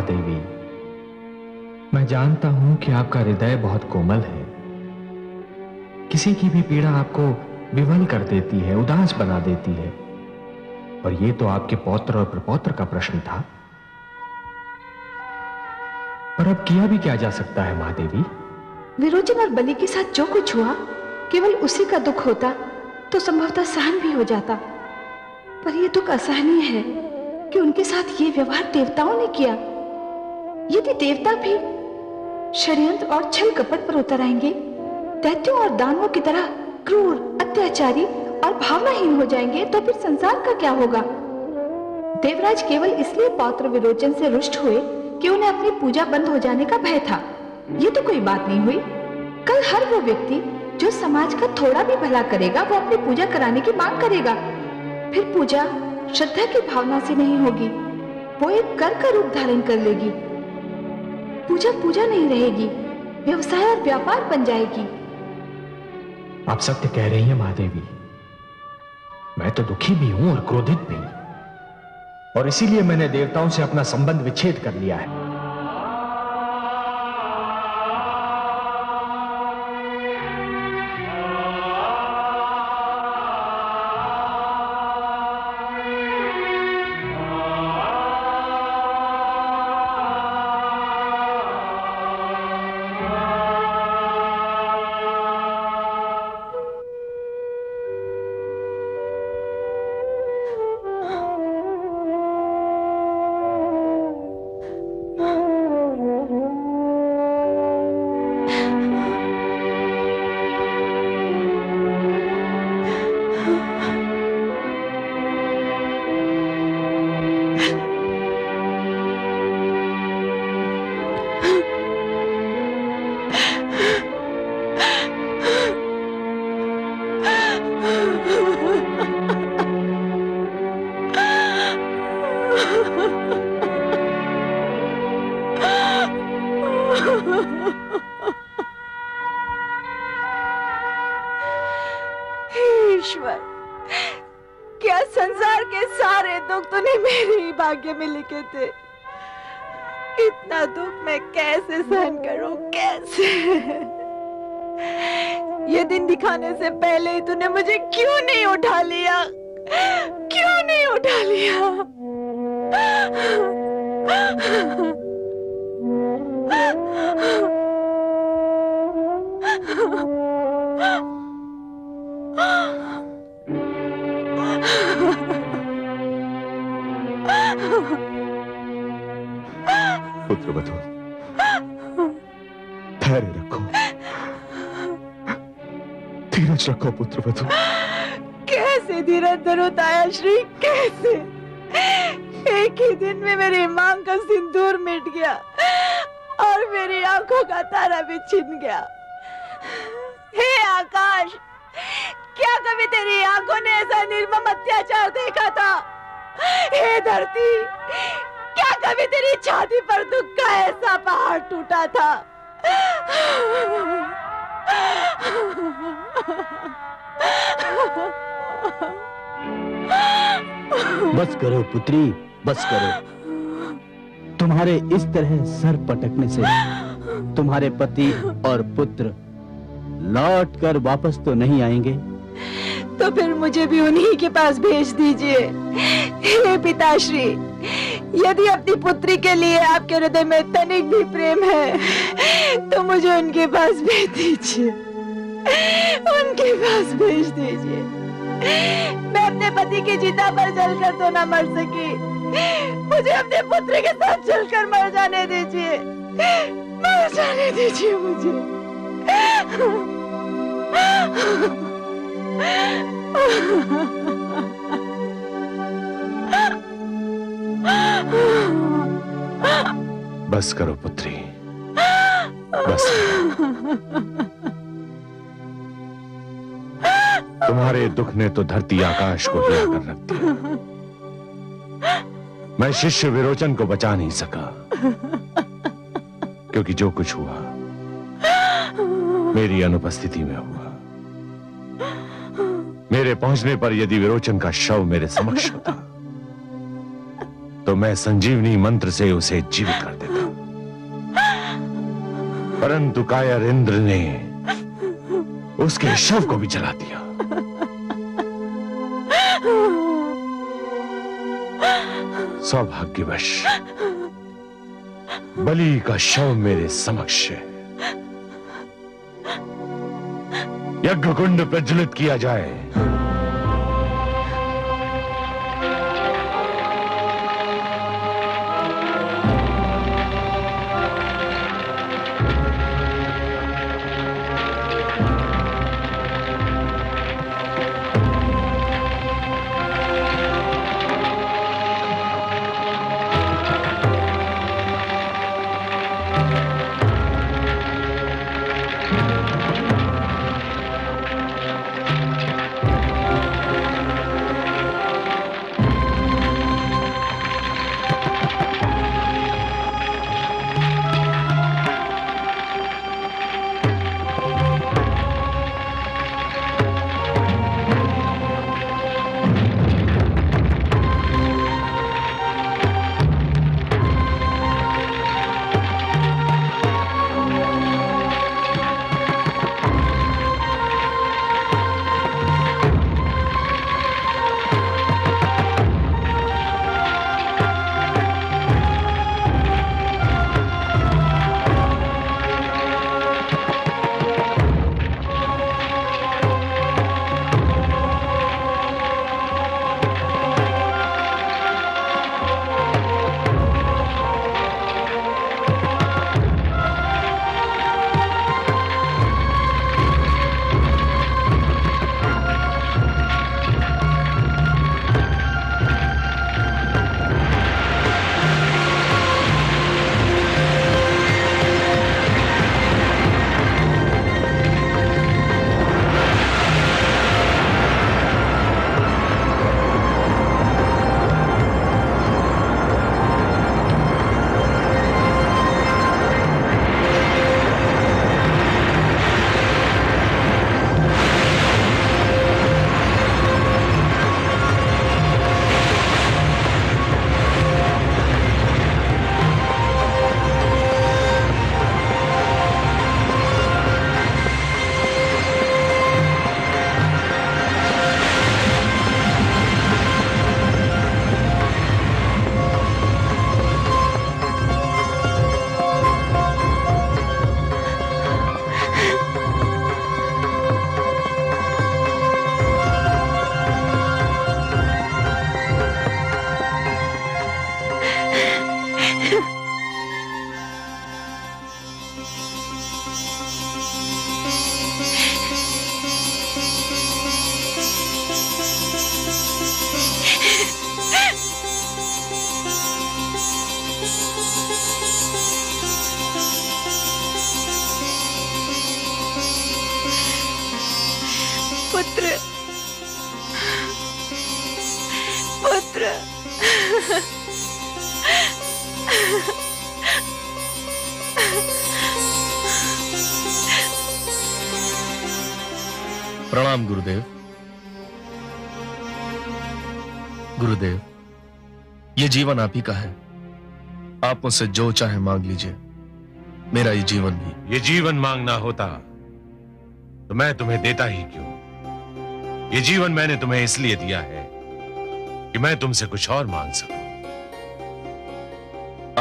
महादेवी, मैं जानता हूं कि आपका हृदय बहुत कोमल है। किसी की भी पीड़ा आपको विवल कर देती है, उदास बना देती है। और ये तो आपके पौत्र और प्रपौत्र का प्रश्न था। पर अब किया भी क्या जा सकता है महादेवी? विरोचन और बलि के साथ जो कुछ हुआ केवल उसी का दुख होता तो संभवतः सहन भी हो जाता, पर यह दुख असहनीय है कि उनके साथ ये व्यवहार देवताओं ने किया। यदि देवता भी षड्यंत्र और छल कपट पर उतर आएंगे, दैत्यों और दानवों की तरह क्रूर, अत्याचारी और भावनाहीन हो जाएंगे, तो फिर संसार का क्या होगा? देवराज केवल इसलिए पौत्र विरोचन से रुष्ट हुए कि उन्हें अपनी पूजा बंद हो जाने का भय था। ये तो कोई बात नहीं हुई। कल हर वो व्यक्ति जो समाज का थोड़ा भी भला करेगा, वो अपनी पूजा कराने की मांग करेगा। फिर पूजा श्रद्धा की भावना से नहीं होगी, वो एक कर का रूप धारण कर लेगी। पूजा पूजा नहीं रहेगी, व्यवसाय और व्यापार बन जाएगी। आप सत्य कह रही हैं महादेवी। मैं तो दुखी भी हूं और क्रोधित भी, और इसीलिए मैंने देवताओं से अपना संबंध विच्छेद कर लिया है। ईश्वर, क्या संसार के सारे दुख तूने मेरे ही भाग्य में लिखे थे? इतना दुख मैं कैसे सहन करूं, कैसे? ये दिन दिखाने से पहले ही तूने मुझे क्यों नहीं उठा लिया? क्यों नहीं उठा लिया? पुत्रवधू, धैर्य रखो, धीरज रखो पुत्रवधू। कैसे धीरज धरो ताया श्री, कैसे? एक ही दिन में मेरी मांग का सिंदूर मिट गया और मेरी आंखों का तारा भी छिन गया। हे आकाश, क्या कभी तेरी आंखों ने ऐसा निर्मम अत्याचार देखा था? हे धरती, क्या कभी तेरी छाती पर दुख का ऐसा पहाड़ टूटा था? बस करो पुत्री, बस करो। तुम्हारे इस तरह सर पटकने से तुम्हारे पति और पुत्र लौट कर वापस तो नहीं आएंगे। तो फिर मुझे भी उन्हीं के पास भेज दीजिए। हे पिताश्री, यदि अपनी पुत्री के लिए आपके हृदय में तनिक भी प्रेम है तो मुझे उनके पास भेज दीजिए, उनके पास भेज दीजिए। मैं अपने पति की चिता पर जलकर तो न मर सकी, मुझे अपने पुत्र के साथ जलकर मर जाने दीजिए, मर जाने दीजिए मुझे। बस करो पुत्री, बस करो। तुम्हारे दुख ने तो धरती आकाश को हिला कर रख दिया। मैं शिष्य विरोचन को बचा नहीं सका, क्योंकि जो कुछ हुआ मेरी अनुपस्थिति में हुआ। मेरे पहुंचने पर यदि विरोचन का शव मेरे समक्ष होता तो तो मैं संजीवनी मंत्र से उसे जीवित कर देता, परंतु कायर इंद्र ने उसके शव को भी जला दिया। सौभाग्यवश बलि का शव मेरे समक्ष है। यज्ञ कुंड प्रज्वलित किया जाए। प्रणाम गुरुदेव। गुरुदेव, ये जीवन आप ही का है, आप मुझसे जो चाहे मांग लीजिए। मेरा ये जीवन भी। ये जीवन मांगना होता तो मैं तुम्हें देता ही क्यों? ये जीवन मैंने तुम्हें इसलिए दिया है कि मैं तुमसे कुछ और मांग सकूं।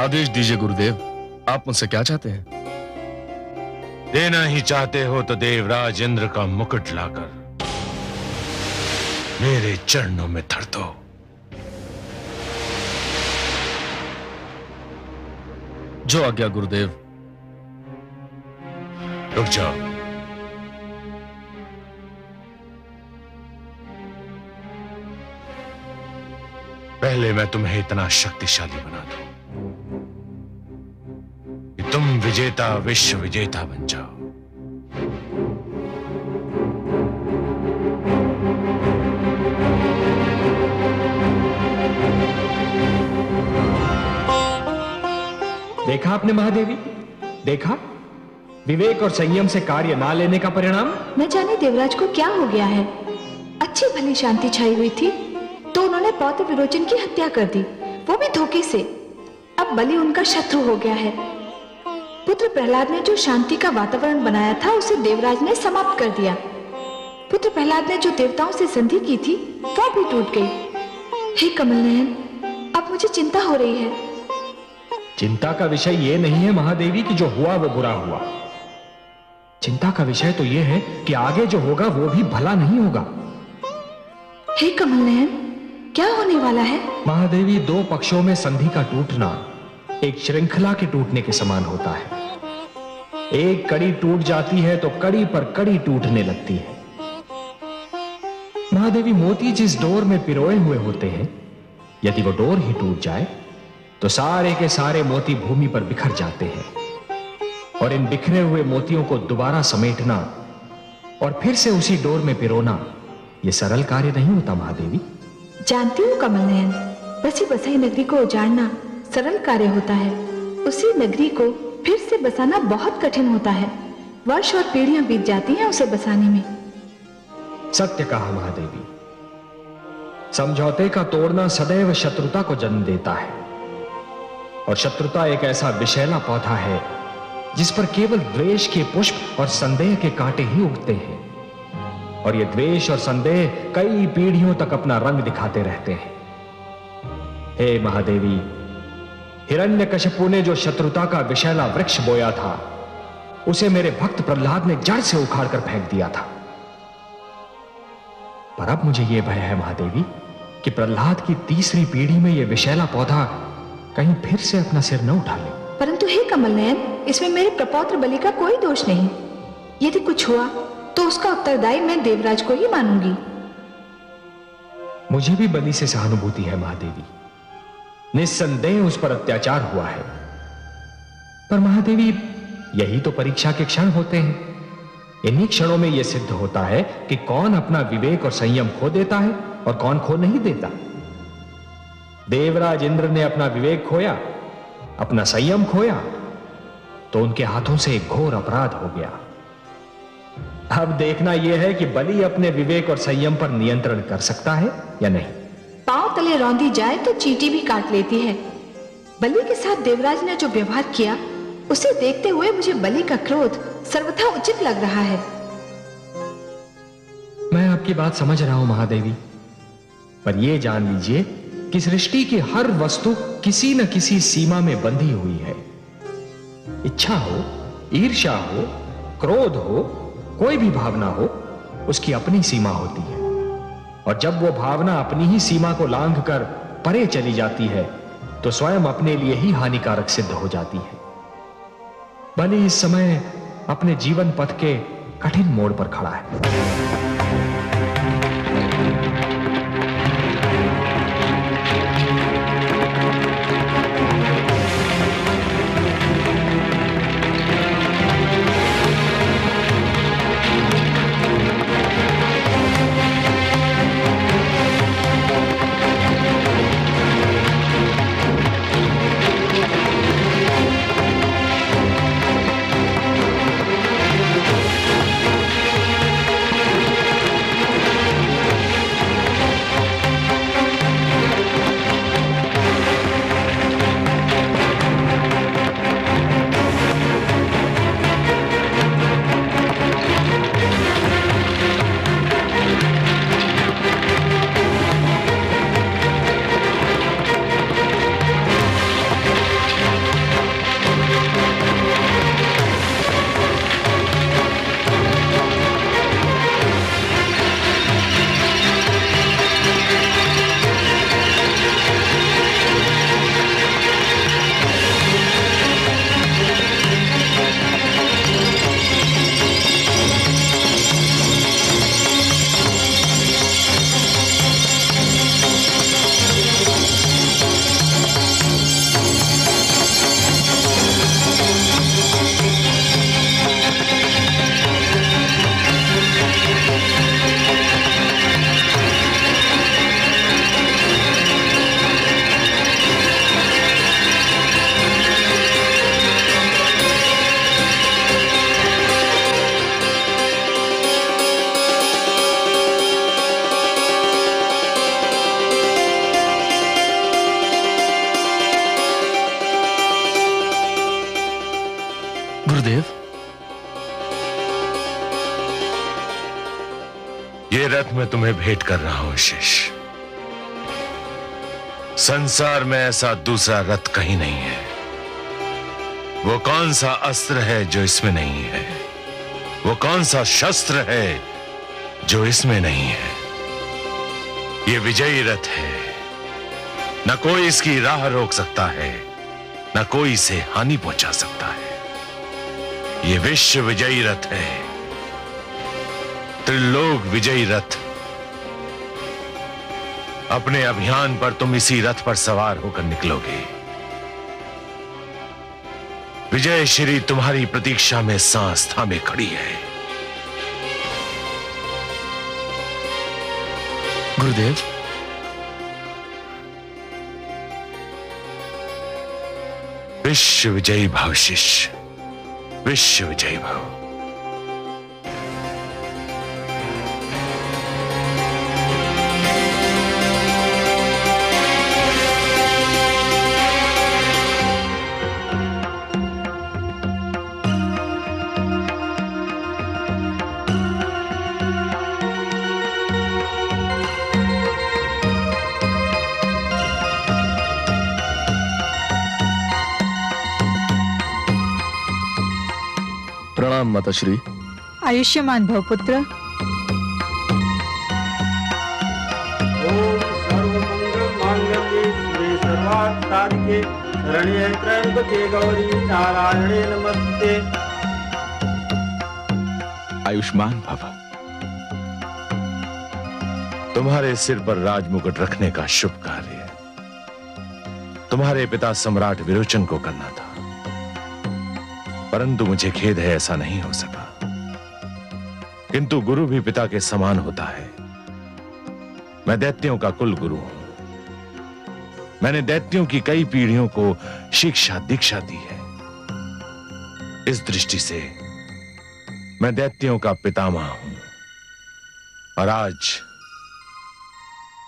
आदेश दीजिए गुरुदेव, आप मुझसे क्या चाहते हैं? देना ही चाहते हो तो देवराज इंद्र का मुकुट लाकर मेरे चरणों में धर दो। जो आज्ञा गुरुदेव। रुक जाओ। पहले मैं तुम्हें इतना शक्तिशाली बना दूं कि तुम विजेता विश्व विजेता बन जाओ। देखा आपने महादेवी, देखा विवेक और संयम से कार्य ना लेने का परिणाम। न जाने देवराज को क्या हो गया है। अच्छी भली शांति छाई हुई थी तो उन्होंने पौत्र विरोचन की हत्या कर दी। वो भी धोखे से। अब बलि उनका शत्रु हो गया है। पुत्र प्रहलाद ने जो शांति का वातावरण बनाया था उसे देवराज ने समाप्त कर दिया। पुत्र प्रहलाद ने जो देवताओं से संधि की थी वो भी टूट गई। हे कमल नयन, अब मुझे चिंता हो रही है। चिंता का विषय यह नहीं है महादेवी कि जो हुआ वो बुरा हुआ। चिंता का विषय तो यह है कि आगे जो होगा वो भी भला नहीं होगा। हे कमल नयन, क्या होने वाला है? महादेवी, दो पक्षों में संधि का टूटना एक श्रृंखला के टूटने के समान होता है। एक कड़ी टूट जाती है तो कड़ी पर कड़ी टूटने लगती है। महादेवी, मोती जिस डोर में पिरोए हुए होते हैं, यदि वो डोर ही टूट जाए तो सारे के सारे मोती भूमि पर बिखर जाते हैं। और इन बिखरे हुए मोतियों को दोबारा समेटना और फिर से उसी डोर में पिरोना यह सरल कार्य नहीं होता महादेवी। जानती हूँ कमल नयन, बसी बसाई नगरी को उजाड़ना सरल कार्य होता है। उसी नगरी को फिर से बसाना बहुत कठिन होता है। वर्ष और पीढ़ियां बीत जाती हैं उसे बसाने में। सत्य कहा महादेवी। समझौते का तोड़ना सदैव शत्रुता को जन्म देता है। और शत्रुता एक ऐसा विषैला पौधा है जिस पर केवल द्वेष के पुष्प और संदेह के कांटे ही उगते हैं। और ये द्वेष और संदेह कई पीढ़ियों तक अपना रंग दिखाते रहते हैं। हे महादेवी, हिरण्यकशिपु ने जो शत्रुता का विषैला वृक्ष बोया था उसे मेरे भक्त प्रहलाद ने जड़ से उखाड़कर फेंक दिया था। पर अब मुझे यह भय है महादेवी कि प्रहलाद की तीसरी पीढ़ी में यह विषैला पौधा कहीं फिर से अपना सिर न उठा ले। परंतु हे कमल नयन, इसमें मेरे प्रपौत्र बलि का कोई दोष नहीं। यदि कुछ हुआ तो उसका उत्तरदायी मैं देवराज को ही मानूंगी। मुझे भी बलि से सहानुभूति है महादेवी। निस्संदेह उस पर अत्याचार हुआ है। पर महादेवी, यही तो परीक्षा के क्षण होते हैं। इन्हीं क्षणों में यह सिद्ध होता है कि कौन अपना विवेक और संयम खो देता है और कौन खो नहीं देता। देवराज इंद्र ने अपना विवेक खोया, अपना संयम खोया, तो उनके हाथों से एक घोर अपराध हो गया। अब देखना यह है कि बलि अपने विवेक और संयम पर नियंत्रण कर सकता है या नहीं। पांव तले रौंदी जाए तो चींटी भी काट लेती है। बलि के साथ देवराज ने जो व्यवहार किया उसे देखते हुए मुझे बलि का क्रोध सर्वथा उचित लग रहा है। मैं आपकी बात समझ रहा हूं महादेवी, पर यह जान लीजिए कि सृष्टि की हर वस्तु किसी न किसी सीमा में बंधी हुई है। इच्छा हो, ईर्ष्या हो, क्रोध हो, कोई भी भावना हो, उसकी अपनी सीमा होती है। और जब वो भावना अपनी ही सीमा को लांघकर परे चली जाती है तो स्वयं अपने लिए ही हानिकारक सिद्ध हो जाती है। बलि इस समय अपने जीवन पथ के कठिन मोड़ पर खड़ा है। आज मैं तुम्हें भेंट कर रहा हूं शिष्य। संसार में ऐसा दूसरा रथ कहीं नहीं है। वो कौन सा अस्त्र है जो इसमें नहीं है? वो कौन सा शस्त्र है जो इसमें नहीं है? ये विजयी रथ है। न कोई इसकी राह रोक सकता है, न कोई इसे हानि पहुंचा सकता है। ये विश्व विजयी रथ है, त्रिलोक विजयी रथ। अपने अभियान पर तुम इसी रथ पर सवार होकर निकलोगे। विजय श्री तुम्हारी प्रतीक्षा में सांस थामे खड़ी है। गुरुदेव, विश्व विजयी भव शिष्य, विश्व विजयी भव। प्रणाम माताश्री। आयुष्मान भव पुत्र। ओम सर्वमंगल मांगल्ये शिवे सर्वार्थ साधिके शरण्ये त्र्यंबके गौरी नारायणे नमस्ते। आयुष्मान भव। तुम्हारे सिर पर राजमुकुट रखने का शुभ कार्य तुम्हारे पिता सम्राट विरोचन को करना था, परंतु मुझे खेद है ऐसा नहीं हो सका। किंतु गुरु भी पिता के समान होता है। मैं दैत्यों का कुल गुरु हूं। मैंने दैत्यों की कई पीढ़ियों को शिक्षा दीक्षा दी है। इस दृष्टि से मैं दैत्यों का पितामह हूं। और आज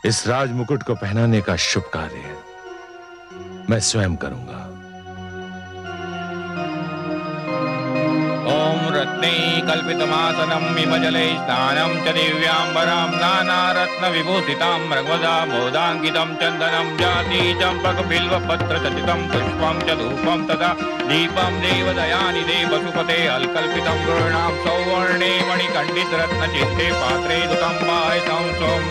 इस राजमुकुट को पहनाने का शुभ कार्य मैं स्वयं करूंगा। ओम रत्ने कल्पितमासनं विमजले स्नानं च दिव्यांबरां नानारत्न विभूषितां मृगवदा मोदाङ्कितं चन्दनं जाति चम्पक बिल्वपत्र चतितं पुष्पं च धूपं तथा दीपं देवदयानि देवसुपते अल्कल्पितं गृणां सौवर्णे मणिकण्डित रत्नचित्ते पात्रे दुतं पायसं सोम।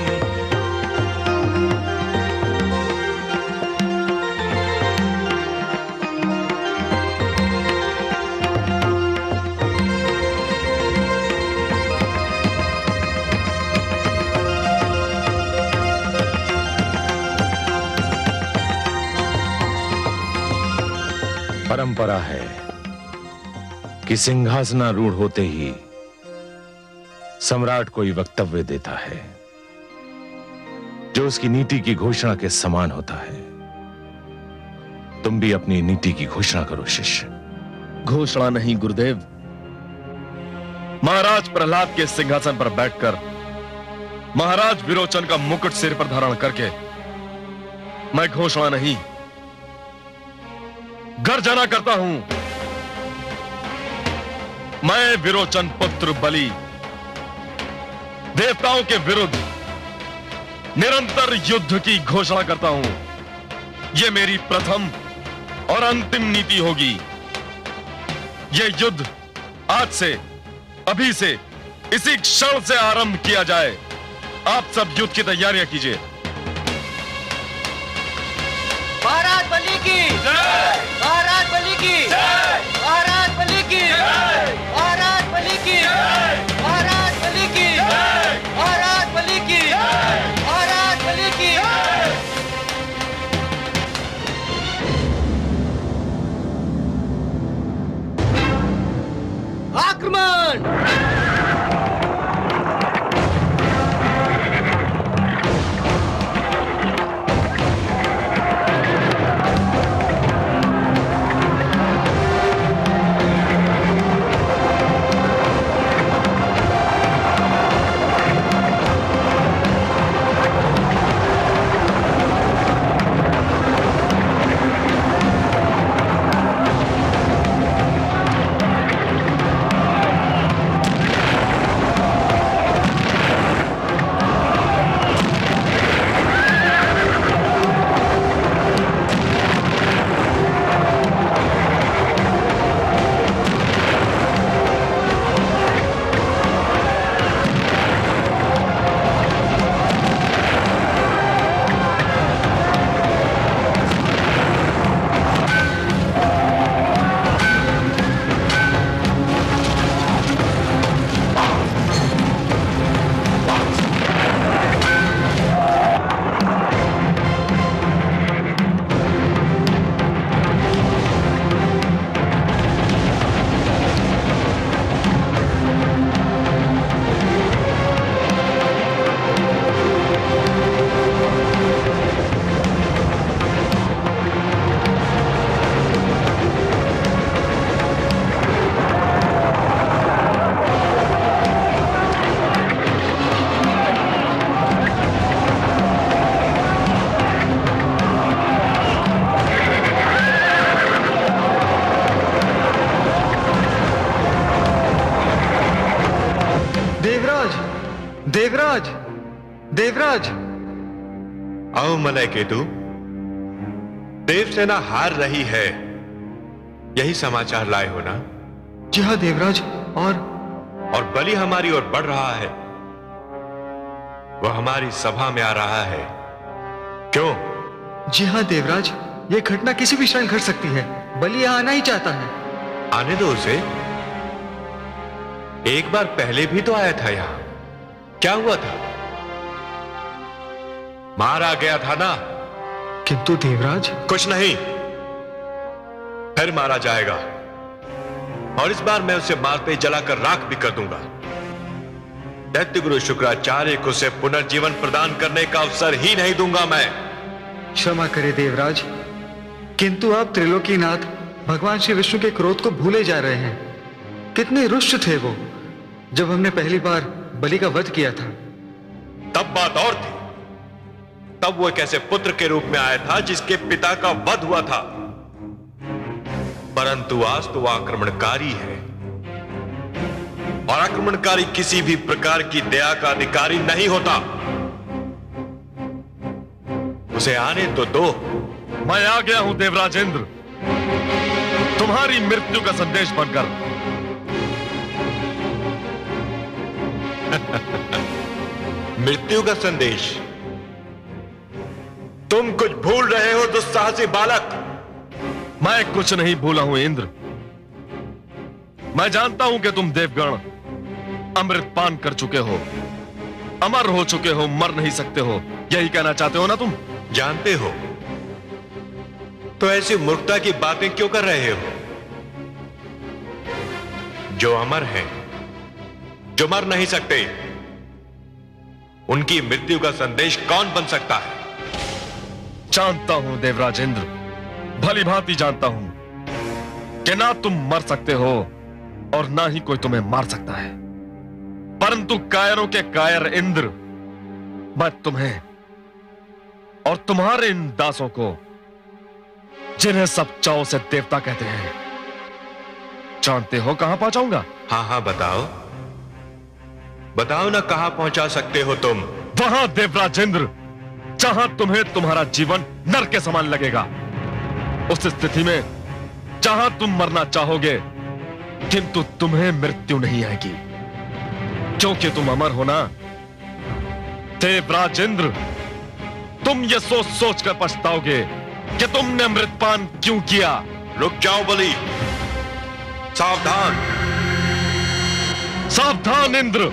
परंपरा है कि सिंहासनारूढ़ होते ही सम्राट कोई वक्तव्य देता है जो उसकी नीति की घोषणा के समान होता है। तुम भी अपनी नीति की घोषणा करो शिष्य। घोषणा नहीं गुरुदेव, महाराज प्रहलाद के सिंहासन पर बैठकर महाराज विरोचन का मुकुट सिर पर धारण करके मैं घोषणा नहीं गर्जना करता हूं। मैं विरोचन पुत्र बलि देवताओं के विरुद्ध निरंतर युद्ध की घोषणा करता हूं। यह मेरी प्रथम और अंतिम नीति होगी। यह युद्ध आज से, अभी से, इसी क्षण से आरंभ किया जाए। आप सब युद्ध की तैयारियां कीजिए। महाराज बलि की जय, महाराज बलि की जय, महाराज बलि की जय, महाराज बलि की जय, महाराज बलि की जय, महाराज बलि की जय, महाराज बलि की जय। आक्रमण! देवराज। आओ मलय केतु, देवसेना हार रही है, यही समाचार लाए हो ना? जी हाँ देवराज। और बलि हमारी ओर बढ़ रहा है, वह हमारी सभा में आ रहा है। क्यों? जी हाँ देवराज, यह घटना किसी भी क्षण घट सकती है। बलि यहां आना ही चाहता है। आने दो उसे, एक बार पहले भी तो आया था यहां। क्या हुआ था? मारा गया था ना? किंतु देवराज। कुछ नहीं, फिर मारा जाएगा, और इस बार मैं उसे मारते ही जलाकर राख भी कर दूंगा। दैत्य गुरु शुक्राचार्य को उसे पुनर्जीवन प्रदान करने का अवसर ही नहीं दूंगा मैं। क्षमा करे देवराज, किंतु आप त्रिलोकीनाथ भगवान श्री विष्णु के क्रोध को भूले जा रहे हैं। कितने रुष्ट थे वो जब हमने पहली बार बलि का वध किया था। तब बात और थी, तब वो एक ऐसे पुत्र के रूप में आया था जिसके पिता का वध हुआ था। परंतु आज तो आक्रमणकारी है, और आक्रमणकारी किसी भी प्रकार की दया का अधिकारी नहीं होता। उसे आने तो दो। मैं आ गया हूं देवराजेंद्र, तुम्हारी मृत्यु का संदेश बनकर। मृत्यु का संदेश? तुम कुछ भूल रहे हो दुस्साहसी बालक। मैं कुछ नहीं भूला हूं इंद्र। मैं जानता हूं कि तुम देवगण अमृत पान कर चुके हो, अमर हो चुके हो, मर नहीं सकते हो। यही कहना चाहते हो ना तुम? जानते हो तो ऐसी मूर्खता की बातें क्यों कर रहे हो? जो अमर हैं, जो मर नहीं सकते, उनकी मृत्यु का संदेश कौन बन सकता है? जानता हूं देवराजेंद्र, भली भांति जानता हूं कि ना तुम मर सकते हो और ना ही कोई तुम्हें मार सकता है। परंतु कायरों के कायर इंद्र, मैं तुम्हें और तुम्हारे इन दासों को, जिन्हें सब चाव से देवता कहते हैं, जानते हो कहां पहुंचाऊंगा? हाँ हाँ बताओ, बताओ ना, कहां पहुंचा सकते हो तुम? वहां देवराजेंद्र जहां तुम्हें तुम्हारा जीवन नरक के समान लगेगा। उस स्थिति में जहां तुम मरना चाहोगे, किंतु तुम्हें मृत्यु नहीं आएगी, क्योंकि तुम अमर हो ना। देवराजेंद्र, तुम ये सोच सोच कर पछताओगे कि तुमने अमृतपान क्यों किया। रुक जाओ बलि, सावधान सावधान इंद्र।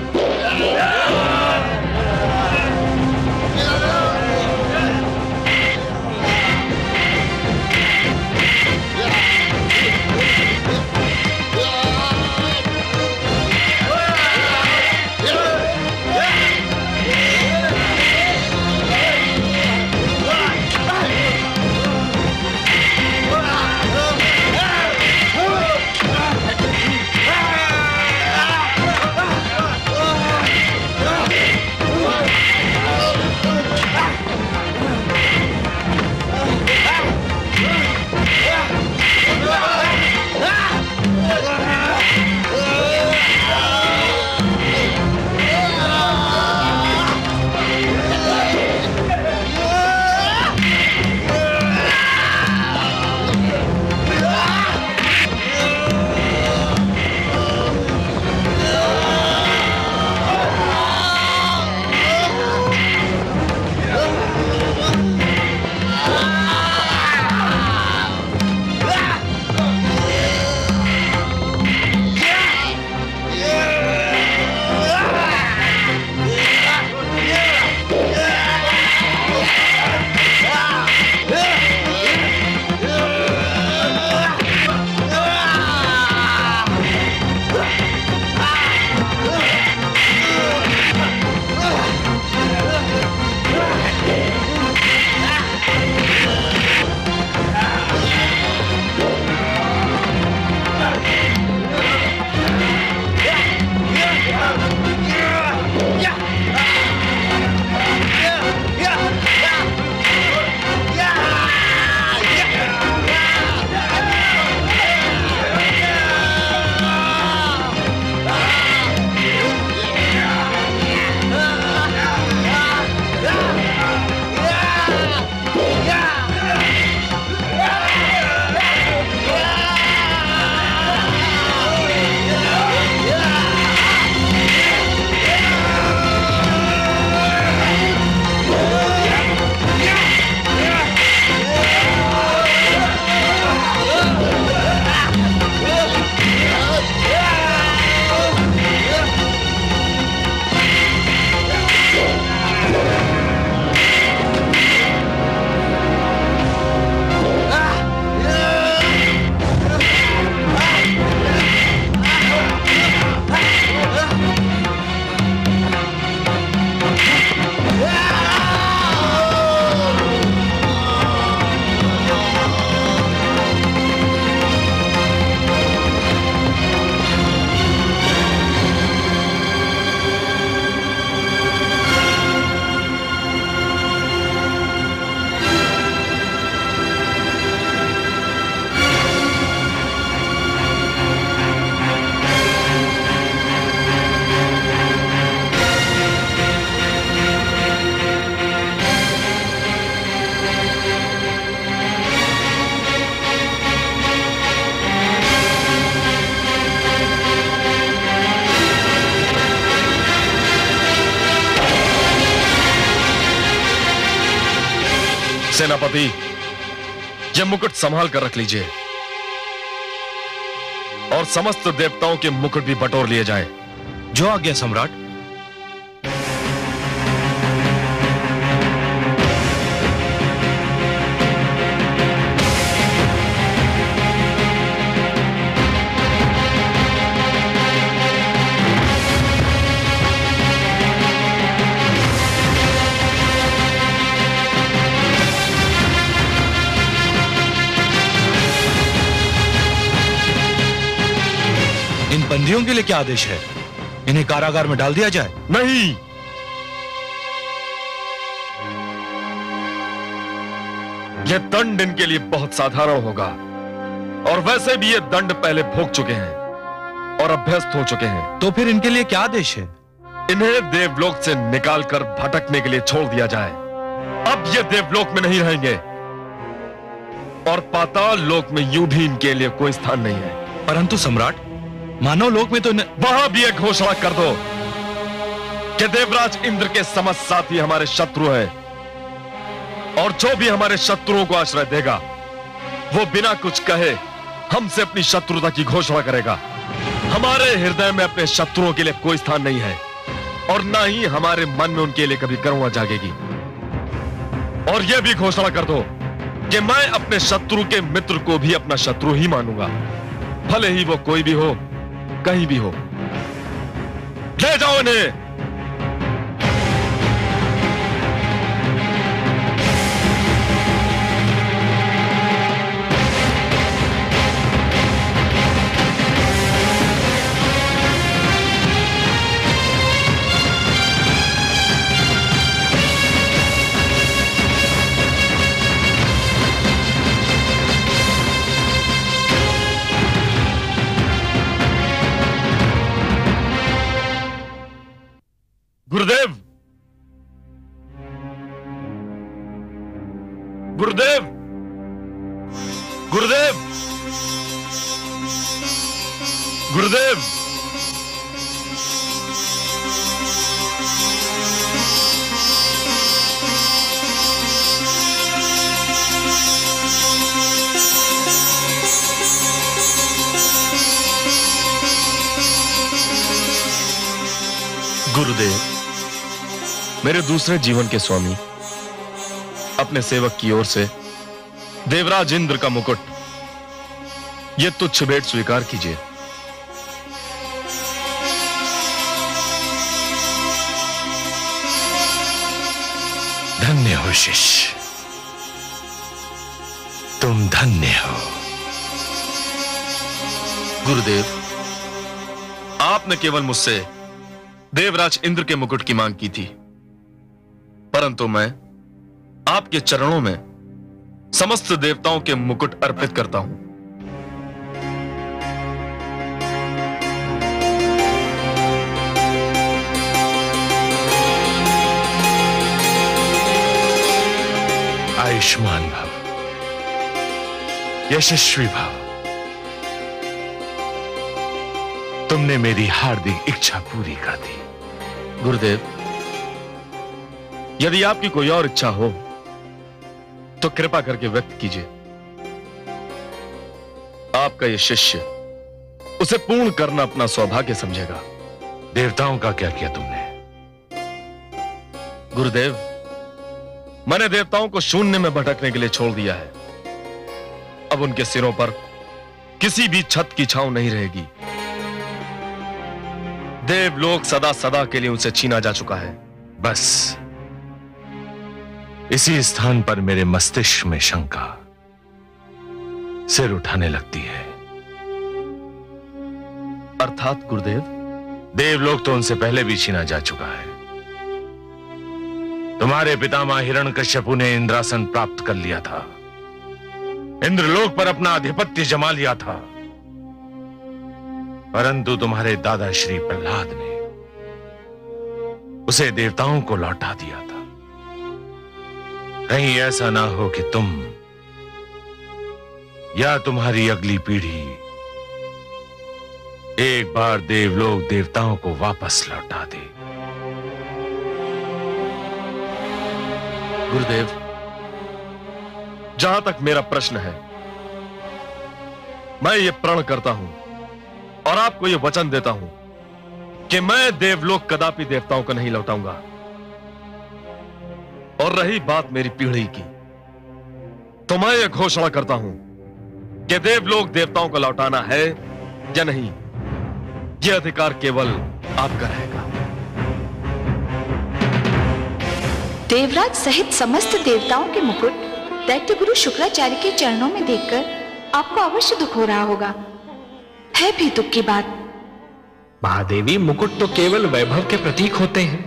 सेनापति, यह मुकुट संभाल कर रख लीजिए और समस्त देवताओं के मुकुट भी बटोर लिए जाएं। जो आज्ञा सम्राट। इन बंदियों के लिए क्या आदेश है? इन्हें कारागार में डाल दिया जाए? नहीं, यह दंड इनके लिए बहुत साधारण होगा और वैसे भी ये दंड पहले भोग चुके हैं और अभ्यस्त हो चुके हैं। तो फिर इनके लिए क्या आदेश है? इन्हें देवलोक से निकालकर भटकने के लिए छोड़ दिया जाए। अब ये देवलोक में नहीं रहेंगे और पाताल लोक में यूं भी इनके लिए कोई स्थान नहीं है। परंतु सम्राट, मानव लोक में तो वहां भी एक घोषणा कर दो कि देवराज इंद्र के समस्त साथी हमारे शत्रु हैं और जो भी हमारे शत्रुओं को आश्रय देगा वो बिना कुछ कहे हमसे अपनी शत्रुता की घोषणा करेगा। हमारे हृदय में अपने शत्रुओं के लिए कोई स्थान नहीं है और ना ही हमारे मन में उनके लिए कभी करुणा जागेगी। और यह भी घोषणा कर दो कि मैं अपने शत्रु के मित्र को भी अपना शत्रु ही मानूंगा, भले ही वो कोई भी हो, कहीं भी हो। ले जाओ इन्हें। गुरुदेव, गुरुदेव, गुरुदेव, गुरुदेव, गुरुदेव, मेरे दूसरे जीवन के स्वामी, अपने सेवक की ओर से देवराज इंद्र का मुकुट, यह तुच्छ भेंट स्वीकार कीजिए। धन्य हो शिष्य, तुम धन्य हो। गुरुदेव, आपने केवल मुझसे देवराज इंद्र के मुकुट की मांग की थी, परंतु मैं आपके चरणों में समस्त देवताओं के मुकुट अर्पित करता हूं। आयुष्मान भव, यशस्वी भव। तुमने मेरी हार्दिक इच्छा पूरी कर दी। गुरुदेव, यदि आपकी कोई और इच्छा हो तो कृपा करके व्यक्त कीजिए। आपका यह शिष्य उसे पूर्ण करना अपना सौभाग्य समझेगा। देवताओं का क्या किया तुमने? गुरुदेव, मैंने देवताओं को शून्य में भटकने के लिए छोड़ दिया है। अब उनके सिरों पर किसी भी छत की छांव नहीं रहेगी। देवलोक सदा सदा के लिए उनसे छीना जा चुका है। बस इसी स्थान पर मेरे मस्तिष्क में शंका सिर उठाने लगती है। अर्थात गुरुदेव? देवलोक तो उनसे पहले भी छीना जा चुका है। तुम्हारे पितामह हिरण्यकश्यपु ने इंद्रासन प्राप्त कर लिया था, इंद्रलोक पर अपना आधिपत्य जमा लिया था, परंतु तुम्हारे दादा श्री प्रहलाद ने उसे देवताओं को लौटा दिया था। कहीं ऐसा ना हो कि तुम या तुम्हारी अगली पीढ़ी एक बार देवलोक देवताओं को वापस लौटा दे। गुरुदेव, जहां तक मेरा प्रश्न है, मैं ये प्रण करता हूं और आपको ये वचन देता हूं कि मैं देवलोक कदापि देवताओं को नहीं लौटाऊंगा। और रही बात मेरी पीढ़ी की, तो मैं ये घोषणा करता हूं कि देवलोक देवताओं को लौटाना है या नहीं, यह अधिकार केवल आपका रहेगा। देवराज सहित समस्त देवताओं के मुकुट दैत्य गुरु शुक्राचार्य के चरणों में देखकर आपको अवश्य दुख हो रहा होगा। है भी दुख की बात। महादेवी, मुकुट तो केवल वैभव के प्रतीक होते हैं,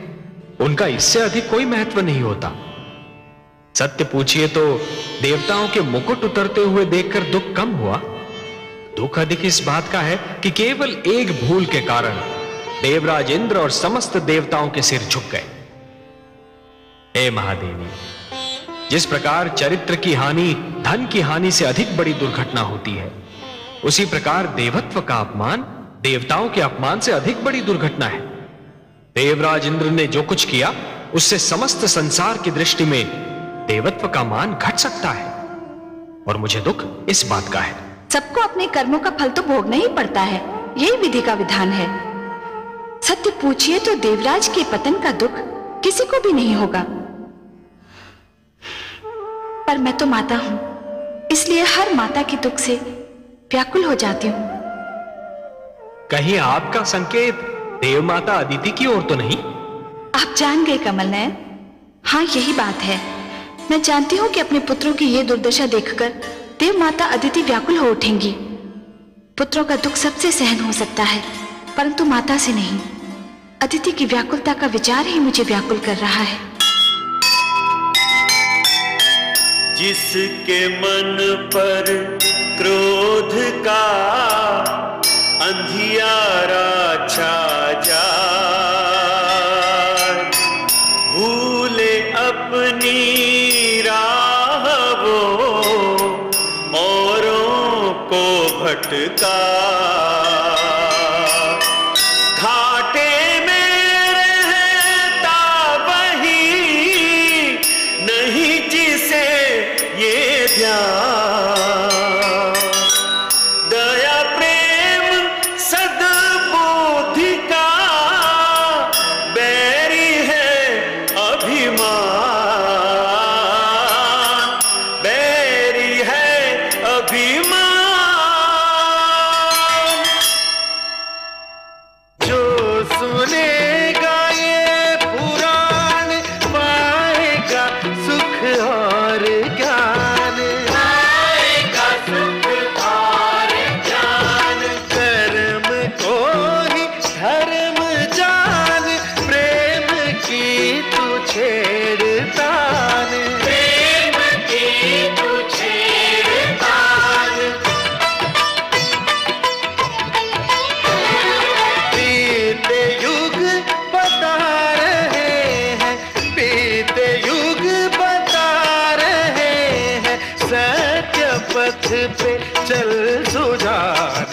उनका इससे अधिक कोई महत्व नहीं होता। सत्य पूछिए तो देवताओं के मुकुट उतरते हुए देखकर दुख कम हुआ। दुख अधिक इस बात का है कि केवल एक भूल के कारण देवराज इंद्र और समस्त देवताओं के सिर झुक गए। हे महादेवी, जिस प्रकार चरित्र की हानि धन की हानि से अधिक बड़ी दुर्घटना होती है, उसी प्रकार देवत्व का अपमान देवताओं के अपमान से अधिक बड़ी दुर्घटना है। देवराज इंद्र ने जो कुछ किया, उससे समस्त संसार की दृष्टि में देवत्व का मान घट सकता है, और मुझे दुख इस बात का है। सबको अपने कर्मों का फल तो भोगना ही पड़ता है, यही विधि का विधान है। सत्य पूछिए तो देवराज के पतन का दुख किसी को भी नहीं होगा। पर मैं तो माता हूं, इसलिए हर माता के दुख से व्याकुल हो जाती हूं। कहीं आपका संकेत देव माता अदिति की ओर तो नहीं? आप जान गए कमल नयन। हाँ, यही बात है। मैं जानती हूं कि अपने पुत्रों की यह दुर्दशा देखकर देव माता अदिति व्याकुल हो उठेंगी। पुत्रों का दुख सबसे सहन हो सकता है, परंतु माता से नहीं। अदिति की व्याकुलता का विचार ही मुझे व्याकुल कर रहा है। जिसके मन पर क्रोध का अंधियारा छा जाए, भूले अपनी राह वो औरों को भटका, घाटे में रहता वही नहीं जिसे ये ध्यान, दया प्रेम सद्बुद्धि का बैरी है अभिमान, बैरी है अभिमान। जो सुनेगा ये पुराण पाएगा सुख और ज्ञान, पाएगा सुख और ज्ञान। कर्म को ही धर्म जान, प्रेम की तू छेड़तान, प्रेम की तू छेड़तान। बीते युग बता रहे हैं, बीते युग बता रहे हैं, सत्य पथ पे चल सुजान।